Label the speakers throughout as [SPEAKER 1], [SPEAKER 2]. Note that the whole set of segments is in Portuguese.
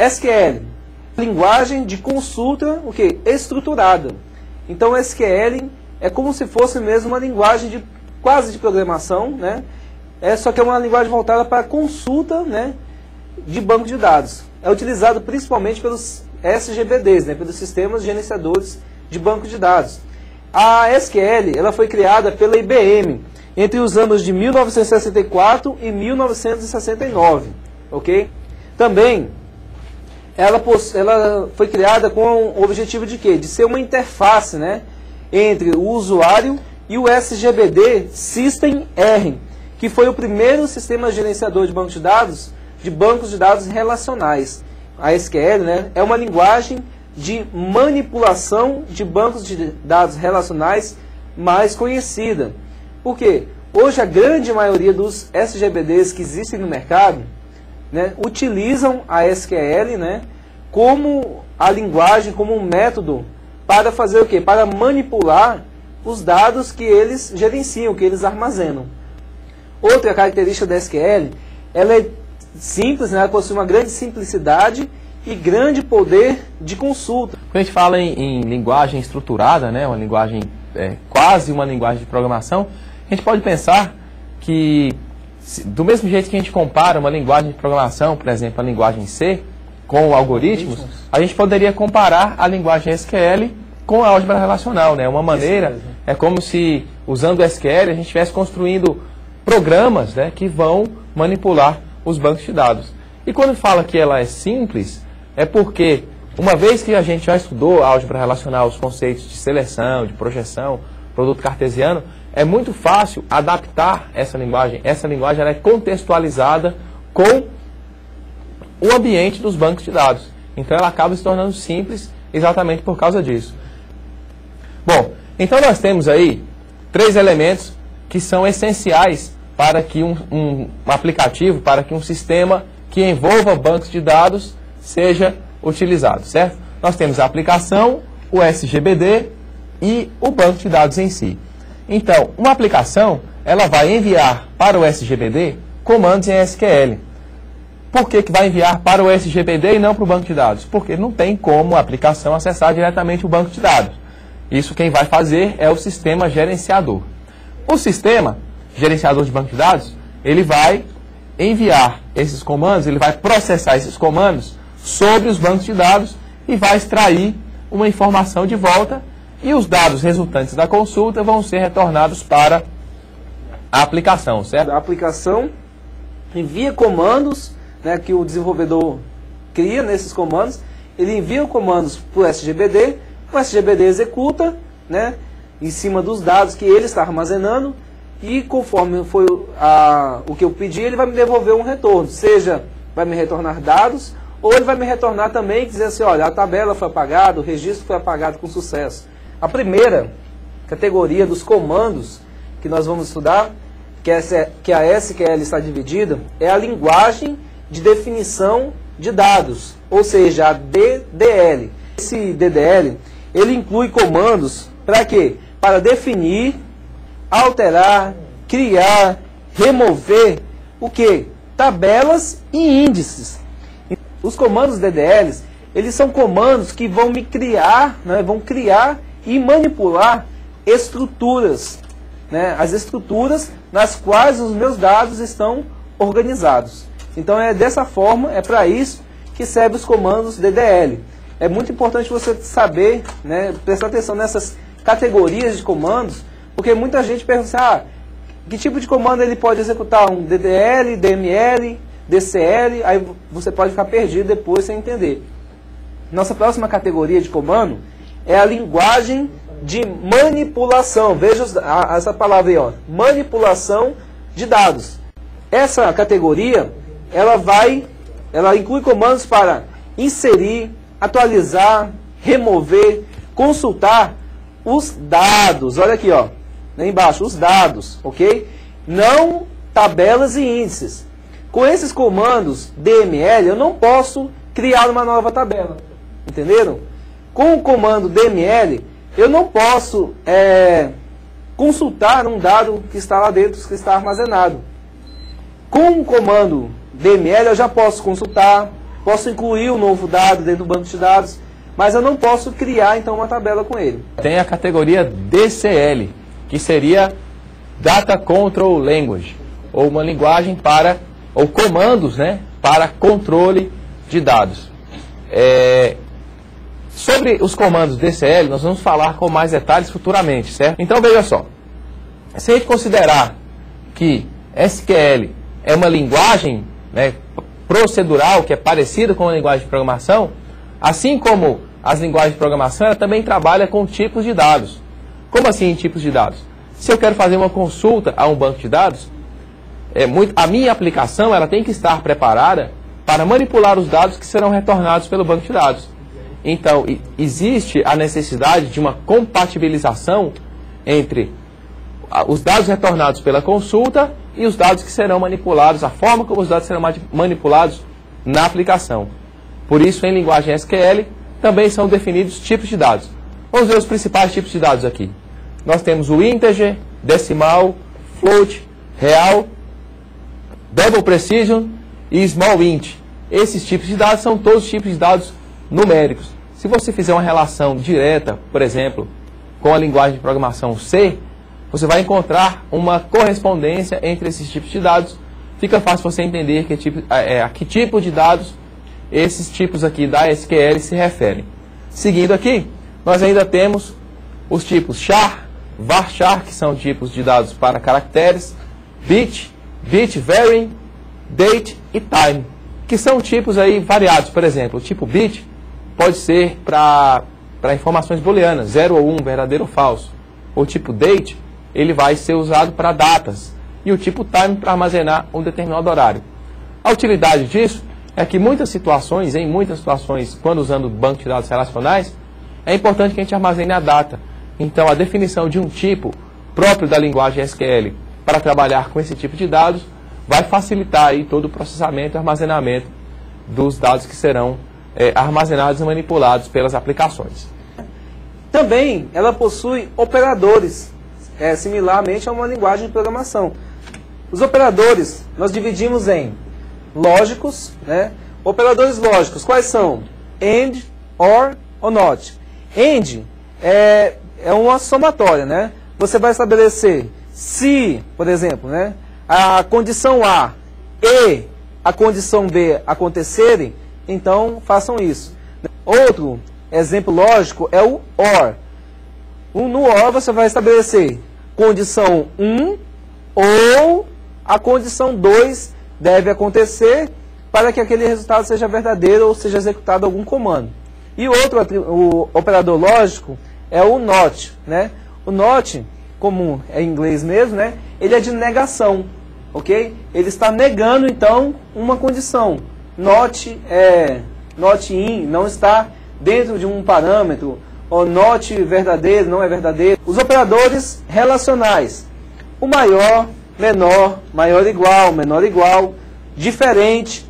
[SPEAKER 1] SQL, linguagem de consulta, o quê? Estruturada. Então, SQL é como se fosse mesmo uma linguagem quase de programação, né? Só que é uma linguagem voltada para consulta, né, de banco de dados. É utilizado principalmente pelos SGBDs, né, pelos sistemas gerenciadores de banco de dados. A SQL ela foi criada pela IBM entre os anos de 1964 e 1969, ok? Também ela foi criada com o objetivo de quê? De ser uma interface, né, entre o usuário e o SGBD System R, que foi o primeiro sistema gerenciador de bancos de dados relacionais. A SQL, né, é uma linguagem de manipulação de bancos de dados relacionais mais conhecida. Por quê? Hoje a grande maioria dos SGBDs que existem no mercado, né, utilizam a SQL, né, como a linguagem, como um método para fazer o quê? Para manipular os dados que eles gerenciam, que eles armazenam. Outra característica da SQL, ela é simples, né, ela possui uma grande simplicidade e grande poder de consulta.
[SPEAKER 2] Quando a gente fala em linguagem estruturada, né, uma linguagem, quase uma linguagem de programação, a gente pode pensar que, do mesmo jeito que a gente compara uma linguagem de programação, por exemplo, a linguagem C, com algoritmos, a gente poderia comparar a linguagem SQL com a álgebra relacional, né? Uma maneira, é como se, usando o SQL, a gente estivesse construindo programas, né, que vão manipular os bancos de dados. E quando fala que ela é simples, é porque, uma vez que a gente já estudou a álgebra relacional, os conceitos de seleção, de projeção, produto cartesiano, é muito fácil adaptar essa linguagem. Essa linguagem ela é contextualizada com o ambiente dos bancos de dados. Então ela acaba se tornando simples exatamente por causa disso. Bom, então nós temos aí 3 elementos que são essenciais para que um aplicativo, para que um sistema que envolva bancos de dados seja utilizado, certo? Nós temos a aplicação, o SGBD e o banco de dados em si. Então, uma aplicação, ela vai enviar para o SGBD comandos em SQL. Por que vai enviar para o SGBD e não para o banco de dados? Porque não tem como a aplicação acessar diretamente o banco de dados. Isso quem vai fazer é o sistema gerenciador. O sistema gerenciador de banco de dados, ele vai enviar esses comandos, ele vai processar esses comandos sobre os bancos de dados e vai extrair uma informação de volta e os dados resultantes da consulta vão ser retornados para a aplicação, certo?
[SPEAKER 1] A aplicação envia comandos, né, que o desenvolvedor cria nesses comandos, ele envia comandos para o SGBD executa, né, em cima dos dados que ele está armazenando e conforme foi o que eu pedi, ele vai me devolver um retorno, seja vai me retornar dados ou ele vai me retornar também e dizer assim, olha, a tabela foi apagada, o registro foi apagado com sucesso. A primeira categoria dos comandos que nós vamos estudar, que a SQL está dividida, é a linguagem de definição de dados, ou seja, a DDL. Esse DDL, ele inclui comandos para quê? Para definir, alterar, criar, remover, o quê? Tabelas e índices. Os comandos DDLs, eles são comandos que vão me criar, né, vão criar e manipular estruturas, né, as estruturas nas quais os meus dados estão organizados. Então é dessa forma, é para isso que servem os comandos DDL. É muito importante você saber, né, prestar atenção nessas categorias de comandos, porque muita gente pergunta, que tipo de comando ele pode executar? Um DDL, DML, DCL, aí você pode ficar perdido depois sem entender. Nossa próxima categoria de comando é a linguagem de manipulação. Veja essa palavra aí, ó, manipulação de dados. Essa categoria, ela inclui comandos para inserir, atualizar, remover, consultar os dados. Olha aqui, ó, lá embaixo, os dados, ok? Não tabelas e índices. Com esses comandos DML, eu não posso criar uma nova tabela. Entenderam? Com o comando DML, eu não posso consultar um dado que está lá dentro, que está armazenado. Com o comando DML, eu já posso consultar, posso incluir um novo dado dentro do banco de dados, mas eu não posso criar então uma tabela com ele.
[SPEAKER 2] Tem a categoria DCL, que seria Data Control Language, ou uma linguagem para, ou comandos, né, para controle de dados. Sobre os comandos DCL, nós vamos falar com mais detalhes futuramente, certo? Então veja só, se a gente considerar que SQL é uma linguagem, né, procedural, que é parecida com uma linguagem de programação, assim como as linguagens de programação, ela também trabalha com tipos de dados. Como assim tipos de dados? Se eu quero fazer uma consulta a um banco de dados, a minha aplicação ela tem que estar preparada para manipular os dados que serão retornados pelo banco de dados. Então, existe a necessidade de uma compatibilização entre os dados retornados pela consulta e os dados que serão manipulados, a forma como os dados serão manipulados na aplicação. Por isso, em linguagem SQL, também são definidos tipos de dados. Vamos ver os principais tipos de dados aqui. Nós temos o integer, decimal, float, real, double precision e small int. Esses tipos de dados são todos tipos de dados numéricos. Se você fizer uma relação direta, por exemplo, com a linguagem de programação C, você vai encontrar uma correspondência entre esses tipos de dados. Fica fácil você entender a que tipo de dados esses tipos aqui da SQL se referem. Seguindo aqui, nós ainda temos os tipos char, varchar, que são tipos de dados para caracteres, bit, bit varying, date e time, que são tipos aí variados. Por exemplo, o tipo bit pode ser para informações booleanas, 0 ou 1, verdadeiro ou falso. O tipo date, ele vai ser usado para datas. E o tipo time para armazenar um determinado horário. A utilidade disso é que em muitas situações, quando usando banco de dados relacionais, é importante que a gente armazene a data. Então, a definição de um tipo próprio da linguagem SQL para trabalhar com esse tipo de dados vai facilitar aí todo o processamento e armazenamento dos dados que serão armazenados e manipulados pelas aplicações.
[SPEAKER 1] Também ela possui operadores, similarmente a uma linguagem de programação. Os operadores nós dividimos em lógicos, né? Operadores lógicos, quais são? AND, OR ou NOT. AND é uma somatória, né? Você vai estabelecer se, por exemplo, né, a condição A e a condição B acontecerem, então façam isso. Outro exemplo lógico é o OR. No OR você vai estabelecer condição 1 ou a condição 2 deve acontecer para que aquele resultado seja verdadeiro ou seja executado algum comando. E o operador lógico é o NOT, né? O NOT, como é em inglês mesmo, né? Ele é de negação, ok? Ele está negando, então, uma condição. NOT in, não está dentro de um parâmetro, ou NOT verdadeiro, não é verdadeiro. Os operadores relacionais. O maior, menor, maior igual, menor igual, diferente,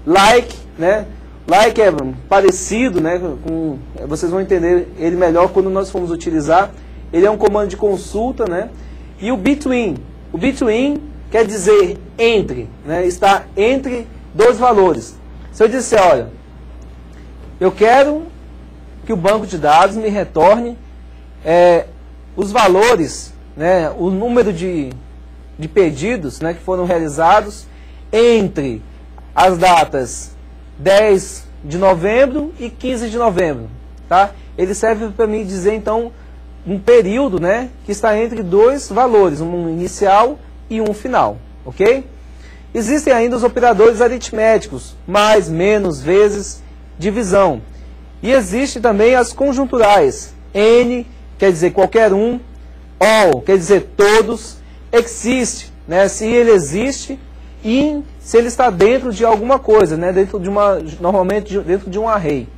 [SPEAKER 1] like, né? Like é parecido, né? Vocês vão entender ele melhor quando nós formos utilizar. Ele é um comando de consulta, né? E o between. O between quer dizer entre, né? Está entre dois valores. Se eu disser, olha, eu quero que o banco de dados me retorne os valores, né? O número de pedidos, né, que foram realizados entre as datas 10 de novembro e 15 de novembro, tá? Ele serve para mim dizer, então, um período, né, que está entre dois valores, um inicial e um final, ok? Existem ainda os operadores aritméticos, mais, menos, vezes, divisão. E existe também as conjunturais. N quer dizer qualquer um, all quer dizer todos, existe, né, se ele existe, in se ele está dentro de alguma coisa, né, normalmente dentro de um array.